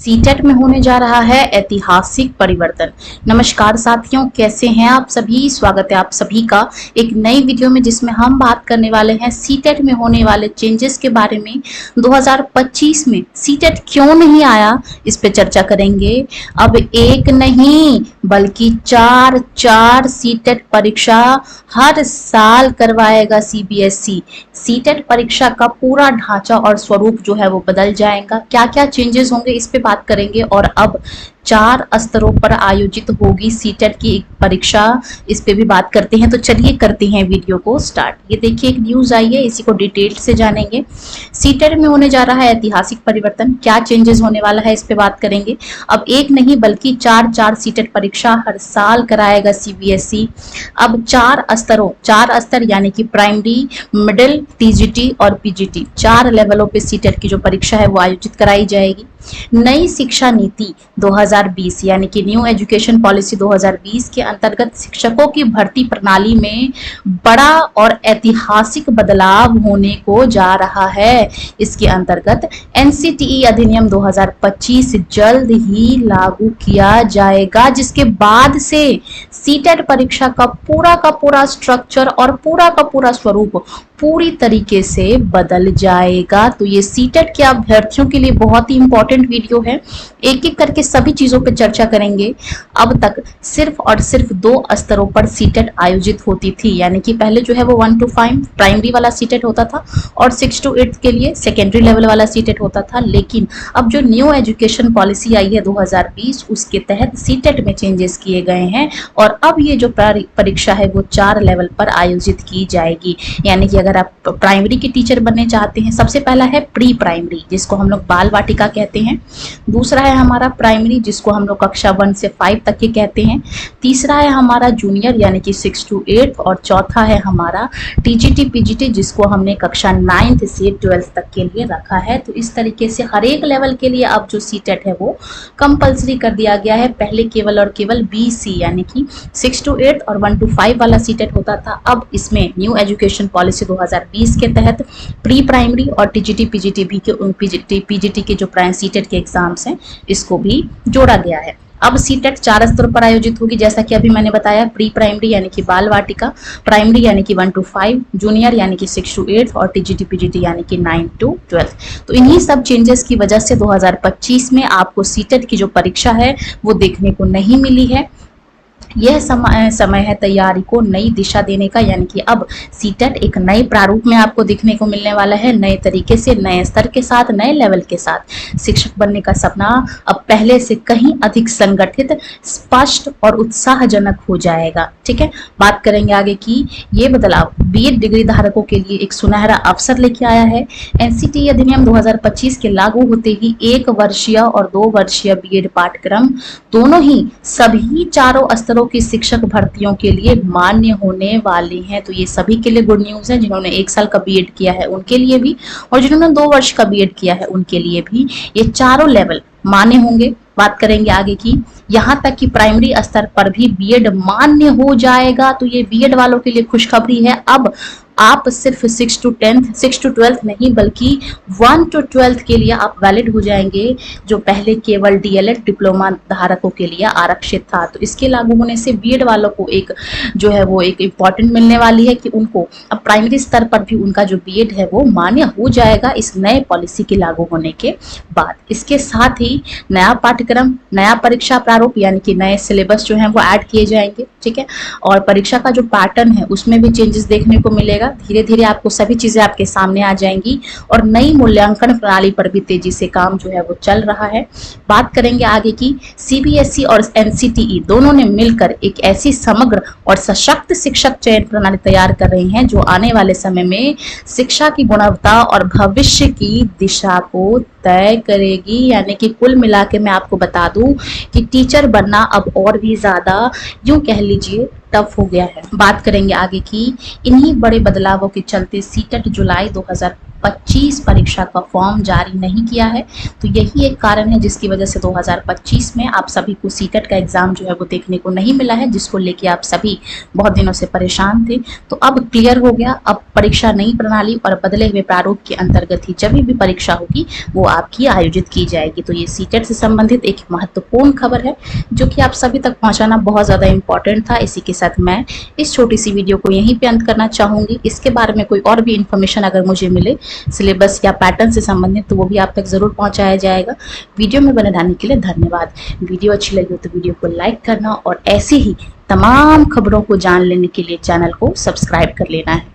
CTET में होने जा रहा है ऐतिहासिक परिवर्तन। नमस्कार साथियों, कैसे हैं आप सभी। स्वागत है आप सभी का एक नई वीडियो में, जिसमें हम बात करने वाले हैं सीटेट में होने वाले चेंजेस के बारे में। 2025 में सीटेट क्यों नहीं आया, इस पे चर्चा करेंगे। अब एक नहीं बल्कि चार सीटेट परीक्षा हर साल करवाएगा सीबीएसई। सीटेट परीक्षा का पूरा ढांचा और स्वरूप जो है वो बदल जाएगा। क्या क्या चेंजेस होंगे इस पे बात करेंगे। और अब 4 स्तरों पर आयोजित होगी सीटेट की एक परीक्षा, इस पे भी बात करते हैं। तो चलिए करते हैं वीडियो को स्टार्ट। ये देखिए एक न्यूज आई है, इसी को डिटेल से जानेंगे। सीटेट में होने जा रहा है ऐतिहासिक परिवर्तन, क्या चेंजेस होने वाला है इस पे बात करेंगे। अब एक नहीं बल्कि 4 सीटेट परीक्षा हर साल कराएगा सीबीएसई। अब 4 स्तर यानी कि प्राइमरी, मिडिल, टीजीटी और पीजीटी, 4 लेवलों पे सीटेट की जो परीक्षा है वो आयोजित कराई जाएगी। नई शिक्षा नीति 2020 यानी कि न्यू एजुकेशन पॉलिसी 2020 के अंतर्गत शिक्षकों की भर्ती प्रणाली में बड़ा और ऐतिहासिक बदलाव होने को जा रहा है। इसके अंतर्गत एनसीटीई अधिनियम 2025 जल्द ही लागू किया जाएगा, जिसके बाद से सीटेट परीक्षा का पूरा स्ट्रक्चर और पूरा का पूरा स्वरूप पूरी तरीके से बदल जाएगा। तो ये सीटेट के अभ्यर्थियों के लिए बहुत ही इंपॉर्टेंट वीडियो है। एक एक करके सभी चीजों पर चर्चा करेंगे। अब तक सिर्फ और सिर्फ 2 स्तरों पर सीटेट आयोजित होती थी, यानी कि पहले जो है वो 1 to 5 प्राइमरी वाला सीटेट होता था और 6 to 8 के लिए सेकेंडरी लेवल वाला सीटेट होता था। लेकिन अब जो न्यू एजुकेशन पॉलिसी आई है 2020, उसके तहत सीटेट में चेंजेस किए गए हैं और अब ये जो परीक्षा है वो 4 लेवल पर आयोजित की जाएगी। यानी कि अगर आप प्राइमरी के टीचर बनने चाहते हैं, सबसे पहला है प्री प्राइमरी, जिसको हम लोग बाल वाटिका कहते हैं। दूसरा है हमारा प्राइमरी, जिसको हम लोग कक्षा 1 से 5 तक के कहते हैं। तीसरा है हमारा जूनियर यानी कि 6 to 8 और चौथा है हमारा टीजीटी पीजीटी, जिसको हमने कक्षा 9 से 12 तक के लिए रखा है। तो इस तरीके से हर एक लेवल के लिए अब जो सीटेट है वो कंपल्सरी कर दिया गया है। पहले केवल और केवल बीसी यानी कि 6 to 8 और 1 to 5 वाला सीटेट होता था। अब इसमें न्यू एजुकेशन पॉलिसी 2020 के तहत प्री प्राइमरी और टीजीटी पीजीटी भी के पीजीटी के जो सीटेट के एग्जाम्स हैं, इसको भी जोड़ा गया है। अब सीटेट 4 स्तरों पर आयोजित होगी, जैसा कि अभी मैंने बताया। प्री प्राइमरी यानी कि बाल वाटिका, प्राइमरी यानी कि 1 to 5, जूनियर यानी कि 6 to 8 और टीजीटी पीजीटी यानी कि 9 to 12। तो इन्हीं सब चेंजेस की वजह से 2025 में आपको सीटेट की जो परीक्षा है वो देखने को नहीं मिली है। यह समय है तैयारी को नई दिशा देने का, यानी कि अब सीटेट एक नए प्रारूप में आपको देखने को मिलने वाला है। नए तरीके से, नए स्तर के साथ, नए लेवल के साथ शिक्षक बनने का सपना अब पहले से कहीं अधिक संगठित, स्पष्ट और उत्साहजनक हो जाएगा। ठीक है, बात करेंगे आगे की ये बदलाव बीएड डिग्री धारकों के लिए एक सुनहरा अवसर लेके आया है। एनसीटीई अधिनियम 2025 के लागू होते ही 1 वर्षीय और 2 वर्षीय बीएड पाठ्यक्रम दोनों ही सभी 4 स्तरों की शिक्षक भर्तियों के लिए मान्य होने वाले हैं। तो ये सभी के लिए गुड न्यूज है। जिन्होंने 1 साल का बीएड किया है उनके लिए भी, और जिन्होंने 2 वर्ष का बीएड किया है उनके लिए भी ये 4 लेवल मान्य होंगे। बात करेंगे आगे की, यहाँ तक कि प्राइमरी स्तर पर भी बीएड मान्य हो जाएगा। तो ये बीएड वालों के लिए खुशखबरी है। अब आप सिर्फ 6 to 12 नहीं बल्कि 1 to 12 के लिए आप वैलिड हो जाएंगे, जो पहले केवल डीएलएड डिप्लोमा धारकों के लिए आरक्षित था। तो इसके लागू होने से बीएड वालों को एक जो है वो एक इम्पॉर्टेंट मिलने वाली है कि उनको अब प्राइमरी स्तर पर भी उनका जो बीएड है वो मान्य हो जाएगा इस नए पॉलिसी के लागू होने के बाद। इसके साथ ही नया पाठ्यक्रम, नया परीक्षा प्रारूप यानी कि नए सिलेबस जो है वो ऐड किए जाएंगे। ठीक है, और परीक्षा का जो पैटर्न है उसमें भी चेंजेस देखने को मिलेगा। धीरे धीरे आपको सभी चीजें आपके सामने आ जाएंगी और नई मूल्यांकन प्रणाली पर भी तेजी से काम जो है वो चल रहा है। बात करेंगे आगे की, सीबीएसई और एनसीटीई दोनों ने मिलकर एक ऐसी समग्र और सशक्त शिक्षक चयन प्रणाली तैयार कर रही हैं जो आने वाले समय में शिक्षा की गुणवत्ता और भविष्य की दिशा को तय करेगी। यानी कि कुल मिला के मैं आपको बता दूं कि टीचर बनना अब और भी ज्यादा यूं कह लीजिए टफ हो गया है। बात करेंगे आगे की, इन्हीं बड़े बदलावों के चलते सीटेट जुलाई 2025 परीक्षा का फॉर्म जारी नहीं किया है। तो यही एक कारण है जिसकी वजह से 2025 में आप सभी को सीटेट का एग्जाम जो है वो देखने को नहीं मिला है, जिसको लेके आप सभी बहुत दिनों से परेशान थे। तो अब क्लियर हो गया। अब परीक्षा नई प्रणाली और बदले हुए प्रारूप के अंतर्गत ही जब भी परीक्षा होगी वो आपकी आयोजित की जाएगी। तो ये सीटेट से संबंधित एक महत्वपूर्ण खबर है जो कि आप सभी तक पहुंचाना बहुत ज़्यादा इम्पोर्टेंट था। इसी के साथ मैं इस छोटी सी वीडियो को यहीं पे अंत करना चाहूँगी। इसके बारे में कोई और भी इन्फॉर्मेशन अगर मुझे मिले सिलेबस या पैटर्न से संबंधित तो वो भी आप तक ज़रूर पहुँचाया जाएगा। वीडियो में बने रहने के लिए धन्यवाद। वीडियो अच्छी लगी हो तो वीडियो को लाइक करना और ऐसी ही तमाम खबरों को जान लेने के लिए चैनल को सब्सक्राइब कर लेना है।